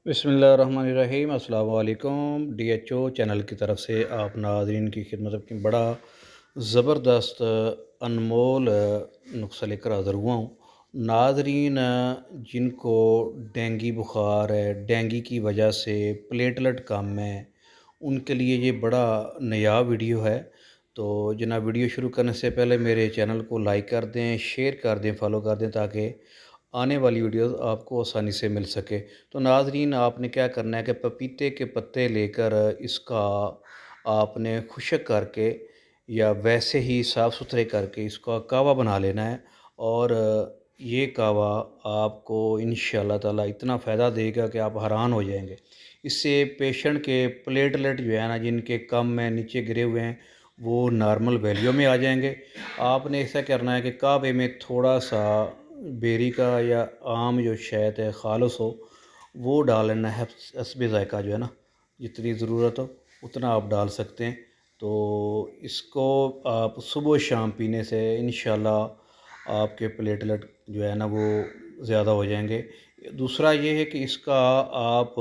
बिस्मिल्लाहिर्रहमानिर्रहीम। अस्सलाम वालेकुम। DHO चैनल की तरफ से आप नाज़रीन की खिदमत में बड़ा ज़बरदस्त अनमोल नुस्ख़ा लेकर हाज़िर हुआ हूँ। नाज़रीन, जिनको डेंगू बुखार है, डेंगू की वजह से प्लेटलेट कम है, उनके लिए ये बड़ा नायाब वीडियो है। तो जनाब, वीडियो शुरू करने से पहले मेरे चैनल को लाइक कर दें, शेयर कर दें, फॉलो कर दें, ताकि आने वाली वीडियोस आपको आसानी से मिल सके। तो नाज़रीन, आपने क्या करना है कि पपीते के पत्ते लेकर इसका आपने खुश्क करके या वैसे ही साफ़ सुथरे करके इसका कावा बना लेना है। और ये कावा आपको इंशाअल्लाह ताला इतना फ़ायदा देगा कि आप हैरान हो जाएंगे। इससे पेशेंट के प्लेटलेट जो है ना, जिनके कम में नीचे गिरे हुए हैं, वो नॉर्मल वैल्यू में आ जाएंगे। आपने ऐसा करना है कि कावे में थोड़ा सा बेरी का या आम जो शहद है खालस हो, वो डालना है। हस्बे ज़ायक़ा जो है ना, जितनी ज़रूरत हो उतना आप डाल सकते हैं। तो इसको आप सुबह शाम पीने से इंशाअल्लाह आपके प्लेटलेट जो है ना वो ज़्यादा हो जाएंगे। दूसरा ये है कि इसका आप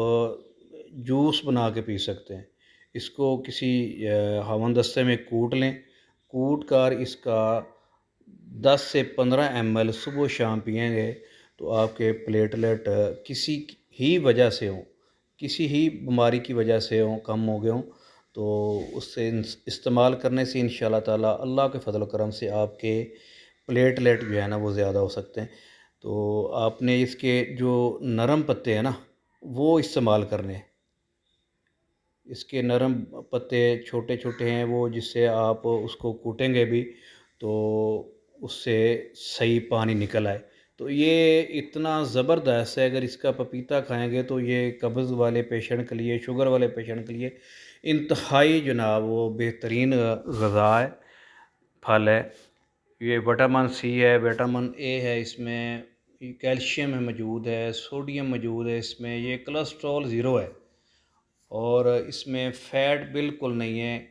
जूस बना के पी सकते हैं। इसको किसी हवन-दस्ते में कूट लें। कूट कर इसका 10 से 15 ml सुबह शाम पिएंगे तो आपके प्लेटलेट किसी ही वजह से हों, किसी ही बीमारी की वजह से हों, कम हो गए हों, तो उससे इस्तेमाल करने से इंशाअल्लाह ताला अल्लाह के फ़ज़ल व करम से आपके प्लेटलेट जो है ना वो ज़्यादा हो सकते हैं। तो आपने इसके जो नरम पत्ते हैं ना, वो इस्तेमाल करने हैं। इसके नरम पत्ते छोटे-छोटे हैं वो, जिससे आप उसको कूटेंगे भी तो उससे सही पानी निकल आए। तो ये इतना ज़बरदस्त है, अगर इसका पपीता खाएँगे तो ये कब्ज़ वाले पेशेंट के लिए, शुगर वाले पेशेंट के लिए इंतहाई जनाब वो बेहतरीन ग़िज़ा है, फल है। ये विटामिन सी है, विटामिन ए है इसमें, कैल्शियम है मौजूद है, सोडियम मौजूद है इसमें, ये कोलेस्ट्रॉल ज़ीरो है और इसमें फ़ैट बिल्कुल नहीं है।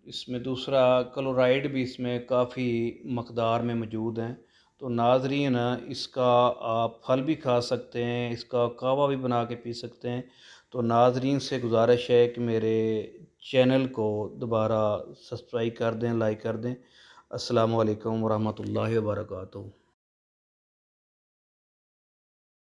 इसमें दूसरा क्लोराइड भी इसमें काफ़ी मक़दार में मौजूद हैं। तो नाज़रीन, इसका आप फल भी खा सकते हैं, इसका कावा भी बना के पी सकते हैं। तो नाज़रीन से गुज़ारिश है कि मेरे चैनल को दोबारा सब्सक्राइब कर दें, लाइक कर दें। अस्सलामु अलैकुम व रहमतुल्लाहि व बरकातुहू।